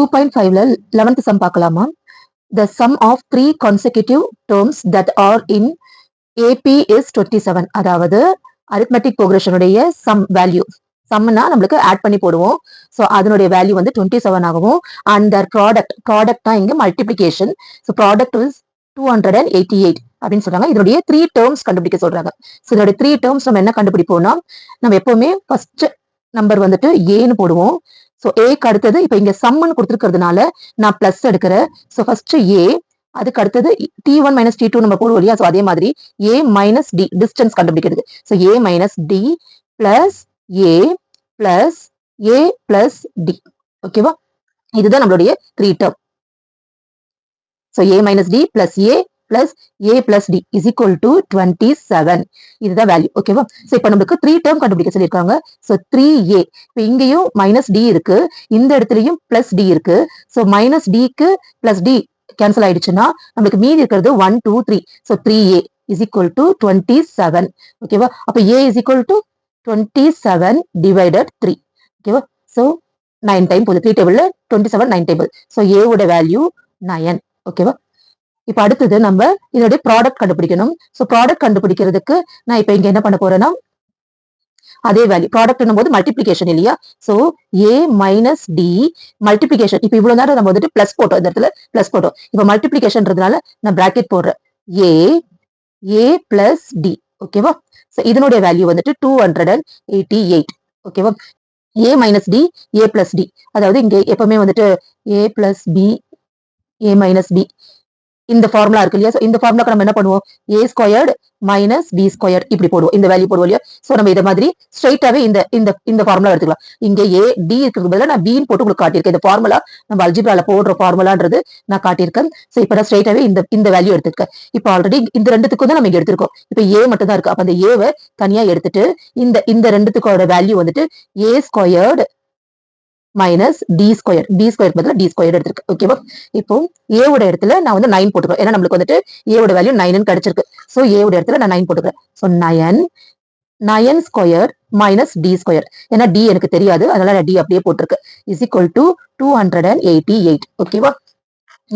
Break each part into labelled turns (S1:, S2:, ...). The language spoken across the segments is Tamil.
S1: 2.5ல 11th சம் பார்க்கலாமா? The sum of 3 consecutive terms that are in AP is 27. அதாவது arithmetic progression உடைய sum value. சம்னா நம்மளுக்கு ஆட் பண்ணி போடுவோம். ஸோ அதனுடைய வேல்யூ வந்து 27 ஆகவும் அண்ட் தர் ப்ராடக்ட் தான் இங்க மல்டிபிளிகேஷன். ஸோ ப்ராடக்ட் இஸ் 288 அப்படின்னு சொல்றாங்க. இதனுடைய 3 டேர்ம்ஸ் கண்டுபிடிக்க சொல்றாங்க. ஸோ இதனுடைய 3 டேர்ம்ஸ் நம்ம என்ன கண்டுபிடிப்போம்னா, நம்ம எப்பவுமே ஃபர்ஸ்ட் நம்பர் வந்துட்டு ஏன்னு போடுவோம். ஸோ ஏக்கு அடுத்தது இப்ப இங்க சம்னு கொடுத்துருக்கிறதுனால நான் பிளஸ் எடுக்கிறேன். ஸோ ஃபர்ஸ்ட் ஏ, அதுக்கு அடுத்தது T1 மைனஸ் T2 நம்ம போடுவோம் இல்லையா? ஸோ அதே மாதிரி ஏ மைனஸ் டி டிஸ்டன்ஸ் கண்டுபிடிக்கிறது. So A minus D plus A plus A plus D. ஓகேவா? இதுதான் நம்மளுடைய 3 term. So A minus D plus A plus A plus D is equal to 27. இதுதான் வேல்யூ. ஓகேவா? ஸோ இப்போ நம்மளுக்கு 3 டேர்ம் கண்டுபிடிக்க சொல்லியிருக்காங்க. So 3a. இப்போ இங்கேயும் மைனஸ் டி இருக்கு, இந்த இடத்துலயும் பிளஸ் டி இருக்கு. ஸோ மைனஸ் டிக்கு பிளஸ் டி கேன்சல் ஆயிடுச்சுன்னா நம்மளுக்கு மீதி இருக்கிறது 1 2 3. So 3a is equal to 27. ஓகேவா? அப்போ a is equal to 27 divided 3. ஓகேவா? ஸோ 9 டைம் போகுது. 3 டேபிள்ல 27 9 டேபிள். ஸோ a ஓட வேல்யூ 9. ஓகேவா? இப்ப அடுத்தது நம்ம இதோட ப்ராடக்ட் கண்டுபிடிக்கணும். ஸோ ப்ராடக்ட் கண்டுபிடிக்கிறதுக்கு நான் இப்ப இங்க என்ன பண்ண போறேன்னா, அதே வேல்யூ ப்ராடக்ட் போது மல்டிபிளிகேஷன் இல்லையா? So A minus D multiplication. இப்ப இவ்வளவு நேரம் நம்ம வந்துட்டு பிளஸ் போட்டோம், இந்த இடத்துல பிளஸ் போட்டோம். இப்ப மல்டிபிளிகேஷன்றதுனால நான் பிராக்கெட் போடுறேன். ஏ பிளஸ் டி. ஓகேவா? ஸோ இதனுடைய வேல்யூ வந்துட்டு 288. ஓகேவா? ஏ மைனஸ் டி ஏ பிளஸ் டி. அதாவது இங்க எப்பவுமே வந்துட்டு ஏ plus B A minus B இந்த ஃபார்முலா இருக்கு இல்லையா? இந்த ஃபார்முலாக்கு நம்ம என்ன பண்ணுவோம்? ஏ ஸ்கொயர்டு மைனஸ் பி ஸ்கொயர் இப்படி போடுவோம், இந்த வேல்யூ போடுவோம் இல்லையா? ஸோ நம்ம இதை மாதிரி ஸ்ட்ரைட்டாவே இந்த இந்த இந்த ஃபார்முலா எடுத்துக்கலாம். இங்க ஏ டி இருக்கிறது பதிலாக நான் பின்னு போட்டு உங்களுக்கு காட்டியிருக்கேன். இந்த ஃபார்முலா நம்ம அல்ஜிப்ரால போடுற ஃபார்முலான்றது நான் காட்டியிருக்கேன். ஸோ இப்போ நான் ஸ்ட்ரைட்டாவே இந்த வேல்யூ எடுத்துருக்கேன். இப்போ ஆல்ரெடி இந்த ரெண்டுத்துக்கும் தான் நம்ம இங்க எடுத்திருக்கோம். இப்போ ஏ மட்டும் தான் இருக்கு. அப்ப அந்த ஏவை தனியா எடுத்துட்டு இந்த ரெண்டுத்துக்கோட வேல்யூ வந்துட்டு ஏ ஸ்கொயர்டு மைனஸ் டி ஸ்கொயர் பதில் டி ஸ்கொயர் எடுத்திருக்கு. ஓகேவா? இப்போ ஏவோட இடத்துல நான் வந்து 9 போட்டுக்கிறேன். ஏன்னா நம்மளுக்கு வந்துட்டு ஏவோட வேல்யூ 9 கிடைச்சிருக்கு. ஸோ ஏவோட இடத்துல நான் 9 போட்டுக்கிறேன். So 9 square minus D square. ஏன்னா டி எனக்கு தெரியாது, அதனால நான் டி அப்படியே போட்டிருக்கேன். Is equal to 288. ஓகேவா?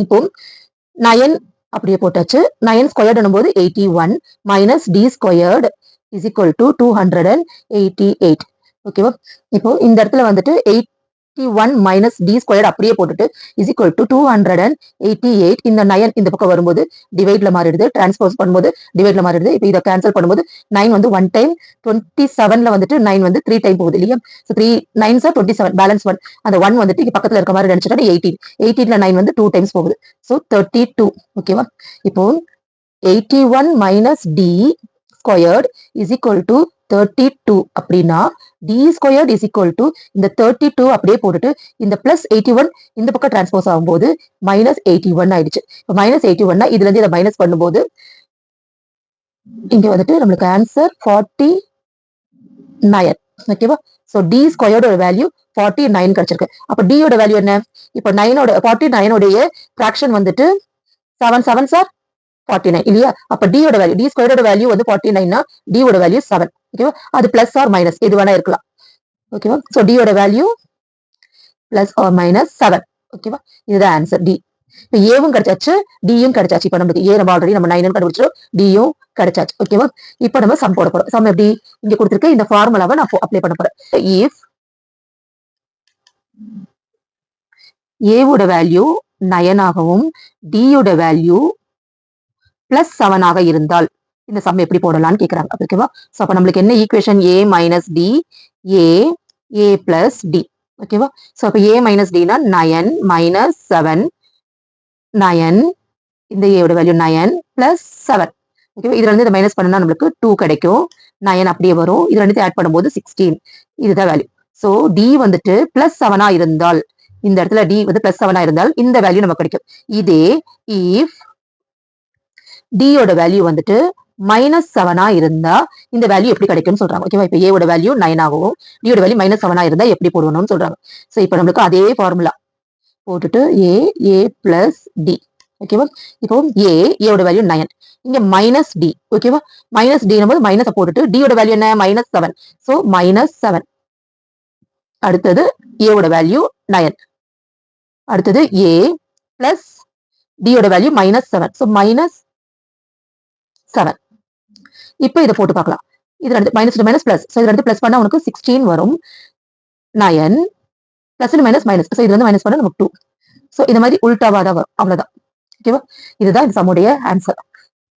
S1: இப்போ 9 அப்படியே போட்டாச்சு. 9 ஸ்கொயர்டு போது 81 minus D squared is equal to 288. ஓகேவா? இப்போ இந்த இடத்துல வந்துட்டு 81 மைனஸ் டி ஸ்கொயர் அப்படியே போட்டுட்டு இஸ் ஈக்குவல் டு 288. இந்த 9 இந்த பக்கம் வரும்போது டிவைட்ல மாறிடுது, டிரான்ஸ்போஸ் பண்ணும்போது டிவைட்ல மாறிடுது. இப்போ இதை கேன்சல் பண்ணும்போது 9 வந்து 1 டைம், 27ல வந்துட்டு 9 வந்து 3 டைம் போகுது இல்லையா? So 3 9s 27 balance 1. அந்த 1 வந்துட்டு இங்க பக்கத்துல இருக்க மாதிரி நினைச்சிட்டா 18ல 9 வந்து 2 டைம்ஸ் போகுது. ஸோ 32. ஓகேவா? இப்போ 81 minus D squared is equal to 32 அப்படின்னா D squared is equal to இந்த 32 அப்படியே போட்டுட்டு இந்த பிளஸ் 81 இந்த பக்கம் டிரான்ஸ்போஸ் ஆகும்போது மைனஸ் 81 ஆயிடுச்சு. இப்போ மைனஸ் 81 இதுல இருந்து இதை மைனஸ் பண்ணும்போது இங்க வந்துட்டு நம்மளுக்கு ஆன்சர் 49. ஓகேவா? ஸோ டி ஸ்கொயர்டோட வேல்யூ 49 கிடைச்சிருக்கு. அப்ப டியோட வேல்யூ என்ன? இப்போ 49 ஃபிராக்ஷன் வந்துட்டு 7 7s are 49 இல்லையா? அப்ப டியோட வேல்யூ டி ஸ்கொயரோட வேல்யூ வந்து 49னா டியோட வேல்யூ 7. ஓகேவா? அது பிளஸ் ஆர் மைனஸ் எது வேணா இருக்கலாம். ஓகேவா? சோ டியோட வேல்யூ பிளஸ் ஆர் மைனஸ் 7. ஓகேவா? இதுதான் ஆன்சர் டி. இப்போ ஏவும் கிடைச்சாச்சு, டியும் கிடைச்சாச்சு. இப்போ நமக்கு ஏ நம்ம ஆல்ரெடி நம்ம 9 கண்டுபிடிச்சோம், டியும் கிடைச்சாச்சு. ஓகேவா? இப்போ நம்ம சம் போட போறோம். சம் எப்படி இங்க கொடுத்திருக்க இந்த ஃபார்முலாவை நான் அப்ளை பண்ண போறேன். இஃப் ஏவோட வேல்யூ 9 ஆகவும் டியோட வேல்யூ பிளஸ் 7 ஆக இருந்தால் இந்த சம் எப்படி போடலாம்னு கேக்குறாங்க. ஓகேவா? சோ அப்ப நம்மளுக்கு என்ன equation? a minus D a plus D. ஓகேவா? சோ அப்ப a மைனஸ் டினா 9 மைனஸ் 7 9 இந்த a ஓட வேல்யூ 9 பிளஸ் 7. ஓகேவா? இதுல இருந்து இதை மைனஸ் பண்ணா நம்மளுக்கு 2 கிடைக்கும். 9 அப்படியே வரும். இதுல இருந்து ஆட் பண்ணும்போது 16. இதுதான் வேல்யூ. சோ டி வந்துட்டு பிளஸ் 7 இருந்தால், இந்த இடத்துல டி வந்து பிளஸ் 7 இருந்தால் இந்த வேல்யூ நமக்கு கிடைக்கும். இதே இஃப் டியோட வேல்யூ வந்துட்டு மைனஸ் 7 இருந்தா இந்த வேல்யூ எப்படி கிடைக்கும்னு சொல்றாங்க. ஓகேவா? இப்ப ஏவோட வேல்யூ 9 ஆகும், டியோட வேல்யூ மைனஸ் 7 இருந்தா எப்படி போடணும்னு சொல்றாங்க. சோ இப்போ நம்மளுக்கு அதே ஃபார்முலா போட்டுட்டு ஏ பிளஸ் டி. ஓகேவா? இப்போ ஏவோட வேல்யூ 9, இங்க மைனஸ் டி. ஓகேவா? மைனஸ் டி போது மைனஸ் போட்டுட்டு டியோட வேல்யூ என்ன? மைனஸ் 7. So minus 7. அடுத்தது ஏவோட வேல்யூ 9. அடுத்தது a பிளஸ் டியோட வேல்யூ -7. ஸோ -7. இப்போ இதை போட்டு பார்க்கலாம். இது ரெண்டு மைனஸ் மைனஸ் பிளஸ். ஸோ இது ரெண்டு பிளஸ் பண்ணா உனக்கு 16 வரும். 9 பிளஸ் மைனஸ் மைனஸ். ஸோ இது வந்து மைனஸ் பண்ணா நமக்கு 2. ஸோ இந்த மாதிரி உல்டாவா தான் வரும். அவ்வளவுதான். ஓகேவா? இதுதான் இந்த சம்முடைய ஆன்சர்.